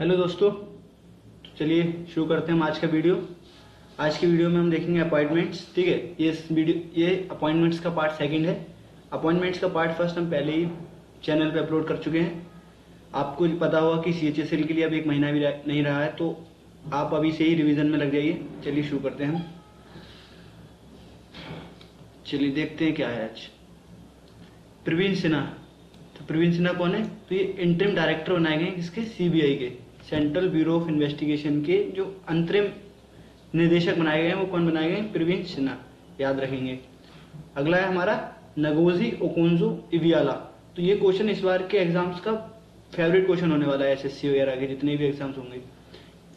Hello दोस्तों, चलिए शुरू करते हैं हम आज का वीडियो। आज की वीडियो में हम देखेंगे अपॉइंटमेंट्स। ठीक है, ये अपॉइंटमेंट्स का पार्ट सेकंड है। अपॉइंटमेंट्स का पार्ट फर्स्ट हम पहले ही चैनल पे अपलोड कर चुके हैं। आपको पता होगा कि CHSL के लिए अब 1 महीना भी नहीं रहा है, तो आप अभी से ही रिवीजन में लग जाइए। चलिए शुरू करते हैं हम। चलिए देखते हैं क्या है आज। प्रवीण सिन्हा। तो प्रवीण सिन्हा कौन है? तो ये इंटरिम डायरेक्टर बनाए गए हैं किसके? CBI के, सेंट्रल ब्यूरो ऑफ इन्वेस्टिगेशन के जो अंतरिम निदेशक बनाए गए हैं वो कौन बनाए गए हैं? प्रवीण सिन्हा, याद रखेंगे। अगला है हमारा नगोजी ओकोंजो-इवियाला। तो ये क्वेश्चन इस बार के एग्जाम्स का फेवरेट क्वेश्चन होने वाला है, SSC वगैरह के जितने भी एग्जाम्स होंगे।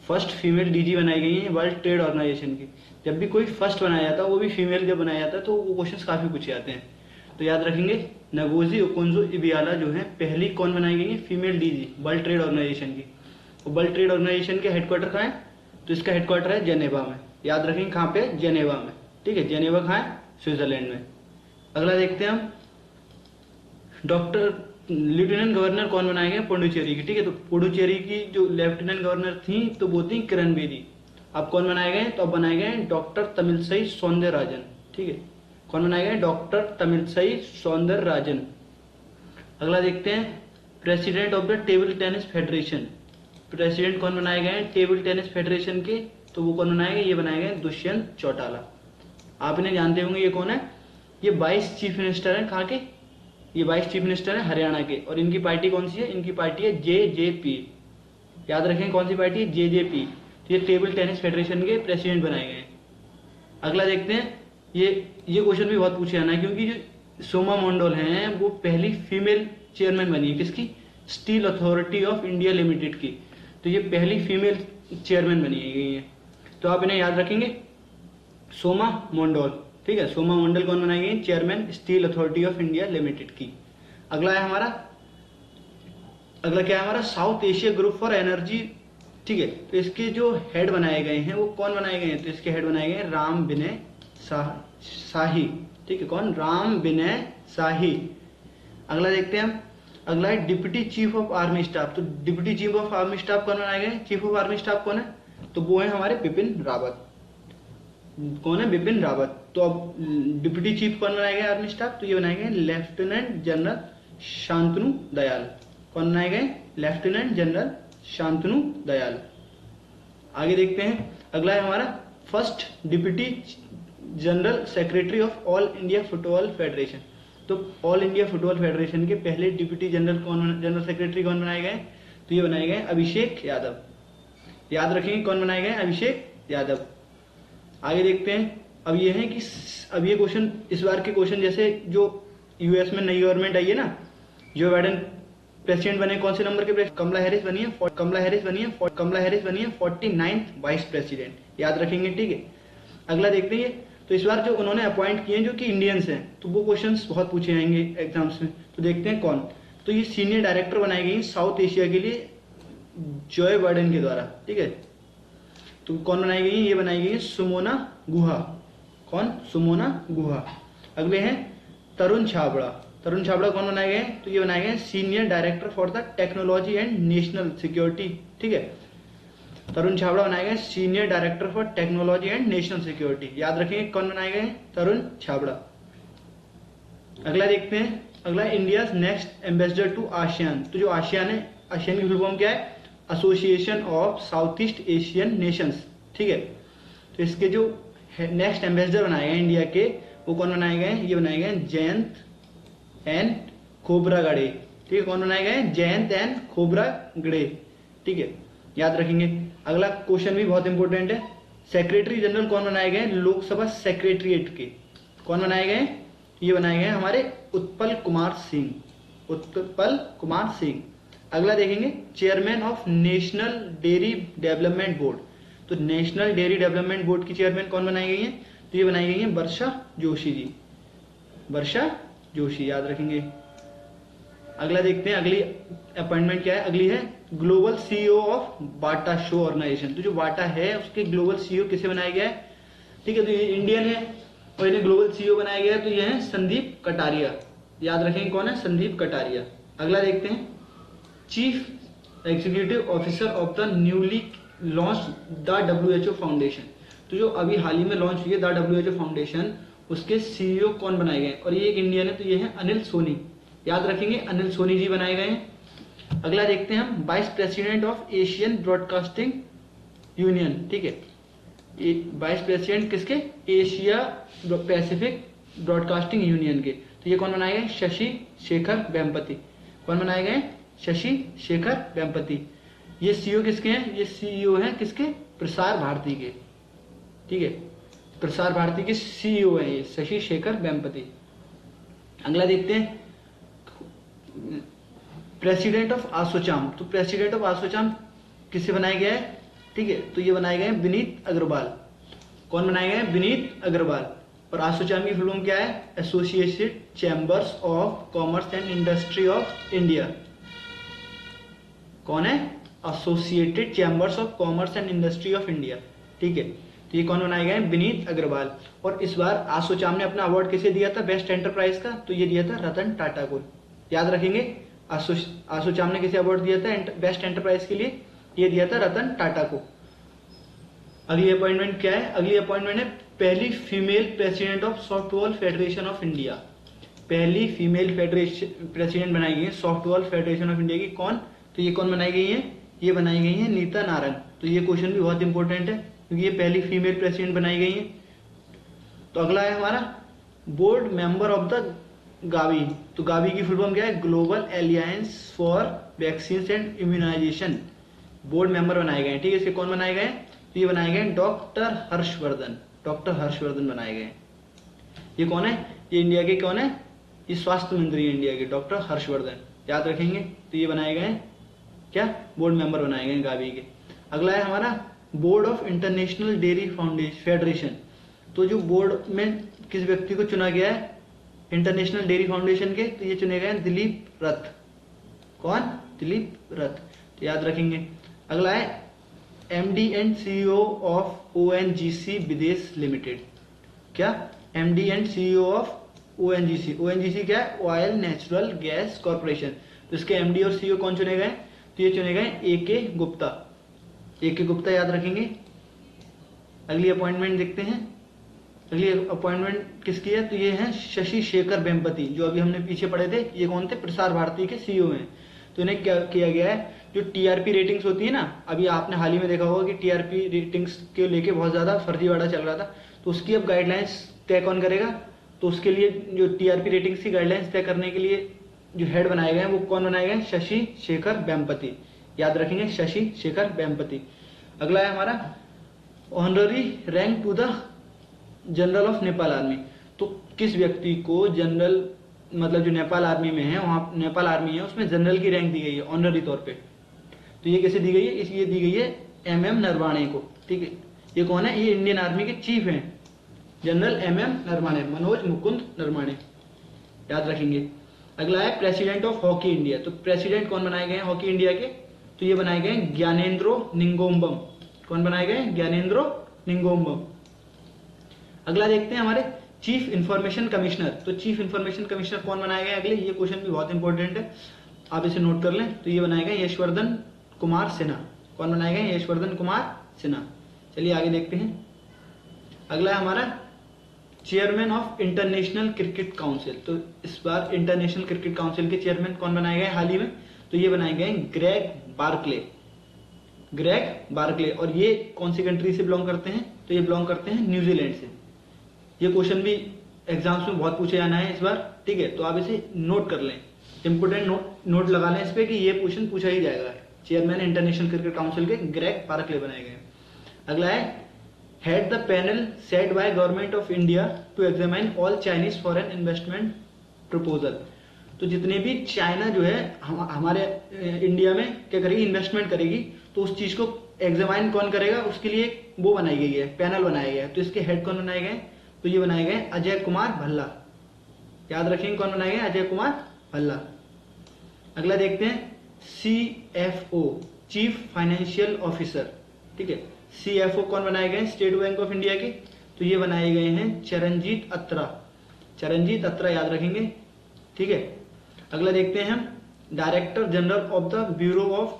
फर्स्ट फीमेल DG बनाई गई है वर्ल्ड ट्रेड ऑर्गेनाइजेशन की। जब भी कोई फर्स्ट बनाया जाता है, वो भी फीमेल जब बनाया जाता है, तो वो क्वेश्चन काफी पूछे जाते हैं। तो याद रखेंगे, नगोजी ओकोंजो-इवियाला जो है पहली कौन बनाई गई है? Female DG world trade organisation की। तो वर्ल्ड ट्रेड ऑर्गेनाइजेशन के हेडक्वार्टर कहाँ है? तो इसका हेडक्वार्टर है जेनेवा में। याद रखेंगे कहाँ पे? जेनेवा में। ठीक है, जेनेवा कहाँ है? स्विट्जरलैंड में। अगला देखते हैं हम, डॉक्टर लेफ्टिनेंट गवर्नर कौन बनाए गए? पुडुचेरी की। ठीक है, तो पुडुचेरी की जो लेफ्टिनेंट गवर्नर थी तो वो थी किरण बेदी। अब कौन बनाए गए? तो अब बनाए गए डॉक्टर तमिलसाई सौंदरराजन। ठीक है, कौन बनाए गए? डॉक्टर तमिलसाई सौंदरराजन। अगला देखते हैं, president of the table tennis federation. President कौन बनाए गए? टेबल टेनिस फेडरेशन के। तो वो कौन बनाए गए? ये बनाए गए दुष्यंत चौटाला। आप इन्हें जानते होंगे, ये कौन है? ये 22 चीफ मिनिस्टर हैं। कहाँ के? ये 22 चीफ मिनिस्टर हैं हरियाणा के। और इनकी पार्टी कौन सी है? इनकी पार्टी है JJP। याद रखें कौन सी पार्टी है? JJP। तो ये टेबल टेनिस फेडरेशन के प्रेसिडेंट बनाए गए हैं। अगला देखते हैं, ये क्वेश्चन भी बहुत पूछे जाना है, क्योंकि जो सोमा मोंडोल हैं वो पहली फीमेल चेयरमैन बनी है किसकी? Steel authority of India limited की। तो ये पहली फीमेल चेयरमैन बनी गई है। तो आप इन्हें याद रखेंगे, सोमा मोंडोल। ठीक है, सोमा मोंडोल कौन बनाई गई? Chairman steel authority of India limited की। अगला क्या है हमारा? South Asia group for energy. ठीक है, तो इसके जो हेड बनाए गए हैं वो कौन बनाए गए हैं? तो इसके हेड बनाए गए हैं राम विनय शाही। ठीक है, कौन? राम विनय शाही। अगला देखते हैं हम, अगला है deputy chief of army staff. तो deputy chief of army staff कौन बनाए गए? चीफ ऑफ आर्मी स्टाफ कौन है? तो वो है हमारे बिपिन रावत। कौन है? बिपिन रावत। तो अब डिप्टी चीफ कौन बनाए गए आर्मी स्टाफ? तो ये बनाए गए लेफ्टिनेंट जनरल शांतनु दयाल। कौन बनाए गए? Lieutenant general Shantanu Dayal. आगे देखते हैं, अगला है हमारा first deputy general secretary of all India football federation. तो ऑल इंडिया फुटबॉल फेडरेशन के पहले डिप्टी जनरल सेक्रेटरी कौन बनाए गए? तो ये बनाए गए अभिषेक यादव। याद रखेंगे कौन बनाए गए? अभिषेक यादव। आगे देखते हैं, अब ये है कि अब ये क्वेश्चन, इस बार के क्वेश्चन जैसे जो US में नई गवर्नमेंट आई है ना, जो बाइडेन प्रेसिडेंट बने, कौन से नंबर के? कमला हैरिस बनी है 49th वाइस प्रेसिडेंट। याद रखेंगे। ठीक है, अगला देखते हैं, तो इस बार जो उन्होंने अपॉइंट किए जो कि इंडियंस हैं, तो वो क्वेश्चंस बहुत पूछे जाएंगे एग्जाम्स में। तो देखते हैं कौन। तो ये सीनियर डायरेक्टर बनाई गई साउथ एशिया के लिए जॉय बाइडेन के द्वारा। ठीक है, तो कौन बनाई गई? ये बनाई गई सुमोना गुहा। कौन? सुमोना गुहा। अगले हैं तरुण छाबड़ा। तरुण छाबड़ा कौन बनाए गए? तो ये बनाए गए senior director for the technology and national security. ठीक है, तरुण छाबड़ा बनाए गए senior director for technology and national security. याद रखेंगे कौन बनाए गए? तरुण छाबड़ा। अगला देखते हैं, अगला India next ambassador to ASEAN. तो जो आसियान है, आसियान की फुल फॉर्म क्या है? Association of south east Asian Nations. ठीक है, तो इसके जो नेक्स्ट एम्बेसडर बनाए गए इंडिया के, वो कौन बनाए गए? ये बनाए गए जयंत एन खोब्रागडे। ठीक है, कौन बनाए गए? जयंत एन खोब्रागडे। ठीक है, याद रखेंगे। अगला क्वेश्चन भी बहुत इंपॉर्टेंट है, सेक्रेटरी जनरल कौन बनाए गए लोकसभा सेक्रेटरीट के? कौन बनाए गए? ये बनाए गए हमारे उत्पल कुमार सिंह। उत्पल कुमार सिंह। अगला देखेंगे, chairman of national dairy development board. तो नेशनल डेयरी डेवलपमेंट बोर्ड की चेयरमैन कौन बनाई गई है? तो ये बनाई गई है वर्षा जोशी जी। वर्षा जोशी, याद रखेंगे। अगला देखते हैं, अगली अपॉइंटमेंट क्या है? अगली है global CEO of Bata shoe organisation. तो जो बाटा है उसके ग्लोबल CEO किसे बनाया गया है? ठीक है, तो ये इंडियन है और इन्हें ग्लोबल CEO बनाया गया है। तो ये है संदीप कटारिया। याद रखेंगे कौन है? संदीप कटारिया। अगला देखते हैं, chief executive officer of the newly launch the WHO foundation. तो जो अभी हाल ही में लॉन्च हुई है द WHO फाउंडेशन, उसके CEO कौन बनाए गए? और ये एक इंडियन है, तो ये है अनिल सोनी। याद रखेंगे, अनिल सोनी जी बनाए गए हैं। अगला देखते हैं हम, vice president of Asian broadcasting union. ठीक है, वाइस प्रेसिडेंट किसके? एशिया पैसिफिक ब्रॉडकास्टिंग यूनियन के। तो ये कौन बनाए गए? शशि शेखर वेम्पति। कौन बनाए गए? शशि शेखर वेम्पति। ये सीईओ किसके हैं? ये सीईओ हैं किसके? प्रसार भारती के। ठीक है, प्रसार भारती के सीईओ हैं ये शशि शेखर वेम्पति। अगला देखते हैं, प्रेसिडेंट ऑफ आसोचाम। तो प्रेसिडेंट ऑफ आसोचाम किसे बनाया गया है? ठीक है, तो ये बनाए गए विनीत अग्रवाल। कौन बनाए गए? विनीत अग्रवाल। और आसोचाम की फुल फॉर्म क्या है? Associated chambers of commerce and industry of India. कौन है? Associated chambers of commerce and industry of India. ठीक है, तो ये कौन बनाए गए? विनीत अग्रवाल। और इस बार आसोचाम ने अपना अवार्ड किसे दिया था बेस्ट एंटरप्राइज का? तो ये दिया था रतन टाटा को। याद रखेंगे, आसोचाम ने किसे अवार्ड दिया था बेस्ट एंटरप्राइज के लिए? ये दिया था रतन टाटा को। अगली अपॉइंटमेंट क्या है? अगली अपॉइंटमेंट है पहली female president of softball federation of India. पहली फीमेल प्रेसिडेंट बनाई गई है सॉफ्टबॉल फेडरेशन ऑफ इंडिया की। कौन? तो ये कौन बनाई गई है? ये बनाई गई है नीता नारंग। तो ये क्वेश्चन भी बहुत इंपॉर्टेंट है क्योंकि ये पहली फीमेल प्रेसिडेंट बनाई गई है। तो अगला है हमारा board member of the GAVI. तो गावी की फुल फॉर्म क्या है? Global alliance for vaccine and immunisation. Board member बनाए गए हैं। ठीक है, इसके कौन बनाए गए? तो ये बनाए गए डॉक्टर हर्षवर्धन। डॉक्टर हर्षवर्धन बनाए गए। ये कौन है? ये इंडिया के कौन है? ये स्वास्थ्य मंत्री है इंडिया के, डॉक्टर हर्षवर्धन। याद रखेंगे, तो ये बनाए गए क्या? बोर्ड मेंबर बनाए गए गावी के। अगला है हमारा board of international dairy federation. तो जो बोर्ड में किस व्यक्ति को चुना गया है इंटरनेशनल डेयरी फाउंडेशन के? तो ये चुने गए दिलीप रथ। कौन? दिलीप रथ। तो याद रखेंगे। अगला है MD and CEO of ONGC विदेश लिमिटेड। क्या? MD and CEO of ONGC। ONGC क्या है? Oil natural gas corporation. तो इसके MD और CEO कौन चुने गए? तो ये चुने गए AK गुप्ता। AK गुप्ता याद रखेंगे। अगली अपॉइंटमेंट देखते हैं। अगली अपॉइंटमेंट किसकी है? तो ये है शशि शेखर वेम्पति, जो अभी हमने पीछे पढ़े थे। ये कौन थे? प्रसार भारती के CEO हैं। तो इन्हें क्या किया गया है? जो TRP रेटिंग्स होती है ना, अभी आपने हाल ही में देखा होगा कि TRP रेटिंग्स के लेके बहुत ज्यादा फर्जीवाड़ा चल रहा था, तो उसकी अब गाइडलाइंस तय कौन करेगा? तो उसके लिए जो TRP रेटिंग्स की गाइडलाइंस तय करने के लिए जो हेड बनाए गए हैं वो कौन बनाए गए? शशि शेखर वेम्पति। याद रखेंगे, शशि शेखर वेम्पति। अगला है हमारा honorary rank to the general of Nepal army. तो किस व्यक्ति को जनरल, मतलब जो नेपाल आर्मी में है, वहां नेपाल आर्मी है उसमें जनरल की रैंक दी गई है ऑनररी तौर पे। तो ये कैसे दी गई है? इसलिए दी गई है MM नरवाणे को। ठीक है, ये कौन है? ये इंडियन आर्मी के चीफ हैं, जनरल MM नरवाणे, मनोज मुकुंद नरवाणे। याद रखेंगे। अगला है प्रेसिडेंट ऑफ हॉकी इंडिया। तो प्रेसिडेंट कौन बनाए गए हैं हॉकी इंडिया के? तो ये बनाए गए ज्ञानेंद्रो निंगोम्बम। कौन बनाए गए? ज्ञानेंद्रो निंगोम्बम। अगला देखते हैं हमारे चीफ इंफॉर्मेशन कमिश्नर। तो चीफ इंफॉर्मेशन कमिश्नर कौन बनाए गए अगले? ये क्वेश्चन भी बहुत इंपॉर्टेंट है, आप इसे नोट कर लें। तो ये बनाए गए यशवर्धन कुमार सिन्हा। कौन बनाए गए? यशवर्धन कुमार सिन्हा। चलिए आगे देखते हैं। अगला है हमारा chairman of international cricket council. तो इस बार इंटरनेशनल क्रिकेट काउंसिल के चेयरमैन कौन बनाए गए हाल ही में? तो ये बनाए गए ग्रेग बार्कले। Greg Barclay. और ये कौन सी कंट्री से बिलोंग करते हैं? तो ये बिलोंग करते हैं न्यूजीलैंड से। ये क्वेश्चन भी एग्जाम्स में बहुत पूछे जाना है इस बार। ठीक है, तो आप इसे नोट कर लें, इंपोर्टेंट नोट लगा लें इस पे कि ये क्वेश्चन पूछा ही जाएगा। चेयरमैन इंटरनेशनल क्रिकेट काउंसिल के ग्रेग बार्कले बनाए गए। अगला है head the panel set by government of India to examine all Chinese foreign investment proposal. तो जितने भी चाइना जो है हमारे इंडिया में क्या करेगी? इन्वेस्टमेंट करेगी, तो उस चीज को एग्जामाइन कौन करेगा? उसके लिए वो बनाई गई है, पैनल बनाया गया है। तो इसके हेड कौन बनाए गए? तो ये बनाए गए अजय कुमार भल्ला। याद रखेंगे कौन बनाए गए? अजय कुमार भल्ला। अगला देखते हैं CFO चीफ फाइनेंशियल ऑफिसर। ठीक है, CFO कौन बनाए गए? स्टेट बैंक ऑफ इंडिया के। तो ये बनाए गए हैं चरणजीत अत्रा। चरणजीत अत्रा याद रखेंगे। ठीक है, अगला देखते हैं हम director general of the bureau of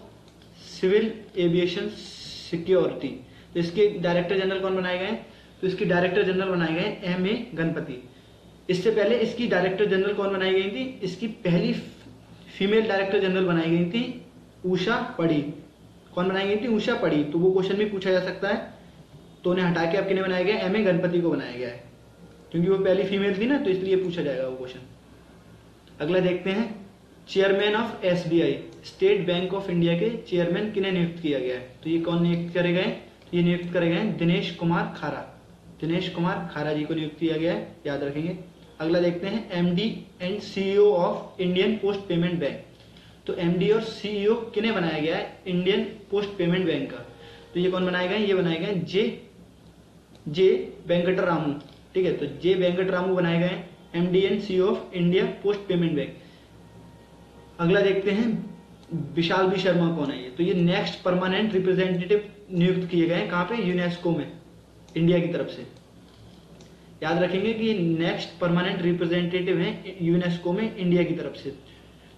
civil aviation security. तो इसके डायरेक्टर जनरल कौन बनाए गए? तो इसकी डायरेक्टर जनरल बनाए गए एम ए गणपति। इससे पहले इसकी डायरेक्टर जनरल कौन बनाई गई थी? इसकी पहली फीमेल डायरेक्टर जनरल बनाई गई थी उषा पड़ी। कौन बनाई गई थी? उषा पड़ी। तो वो क्वेश्चन भी पूछा जा सकता है, तो उन्हें हटा के अब किन्हें बनाया गया? एम ए गणपति को बनाया गया है, क्योंकि वो पहली फीमेल थी ना, तो इसलिए पूछा जाएगा वो क्वेश्चन। अगला देखते हैं, chairman of SBI, state bank of India के चेयरमैन किन्हें नियुक्त किया गया है? तो ये कौन नियुक्त करे गए? ये नियुक्त करे गए दिनेश कुमार खारा। दिनेश कुमार खारा जी को नियुक्त किया गया है, याद रखेंगे। अगला देखते हैं, MD and CEO of Indian post payment bank. तो एमडी और सीईओ किन्हें बनाया गया है? इंडियन पोस्ट पेमेंट बैंक का। तो ये कौन बनाए गए? ये बनाए गए जे वेंकट रामू। ठीक है, तो जे वेंकट रामू बनाए गए MD and CEO of India post payment bank. अगला देखते हैं, विशाल बी शर्मा कौन है ये? तो ये नेक्स्ट परमानेंट रिप्रेजेंटेटिव नियुक्त किए गए हैं, कहाँ पे? यूनेस्को में, इंडिया की तरफ से। याद रखेंगे कि नेक्स्ट परमानेंट रिप्रेजेंटेटिव हैं यूनेस्को में इंडिया की तरफ से।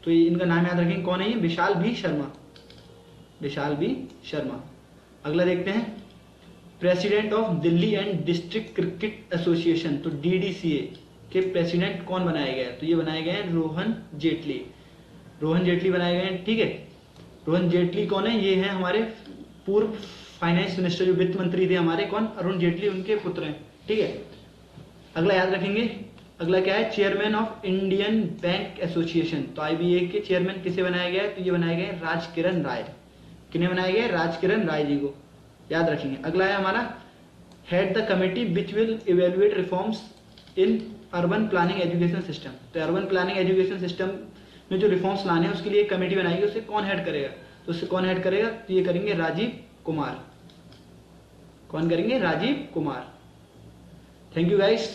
तो ये इनका नाम याद रखेंगे, कौन है ये? विशाल बी शर्मा। विशाल बी शर्मा। अगला देखते हैं, president of Delhi and district cricket association, तो डीडीसीए के प्रेसिडेंट कौन बनाए गए? तो ये बनाए गए हैं रोहन जेटली। रोहन जेटली बनाए गए हैं। ठीक है, रोहन जेटली कौन है? ये है हमारे पूर्व फाइनेंस मिनिस्टर, जो वित्त मंत्री थे हमारे, कौन? अरुण जेटली, उनके पुत्र हैं। ठीक है, अगला याद रखेंगे, अगला क्या है? Chairman of Indian bank association. तो आईबीए के चेयरमैन किसे बनाया गया है? तो ये बनाए गए राजकिरण राय। किन्हें बनाया गया? राजकिरण राय जी को, याद रखेंगे। अगला है हमारा, head the committee which will evaluate reforms in urban planning education system. तो अर्बन प्लानिंग एजुकेशन सिस्टम में जो रिफॉर्म्स लाने हैं उसके लिए एक कमेटी बनाएगी, उसे कौन हेड करेगा? तो उससे कौन हेड करेगा? तो ये करेंगे राजीव कुमार। कौन करेंगे? Rajiv Kumar. Thank you guys.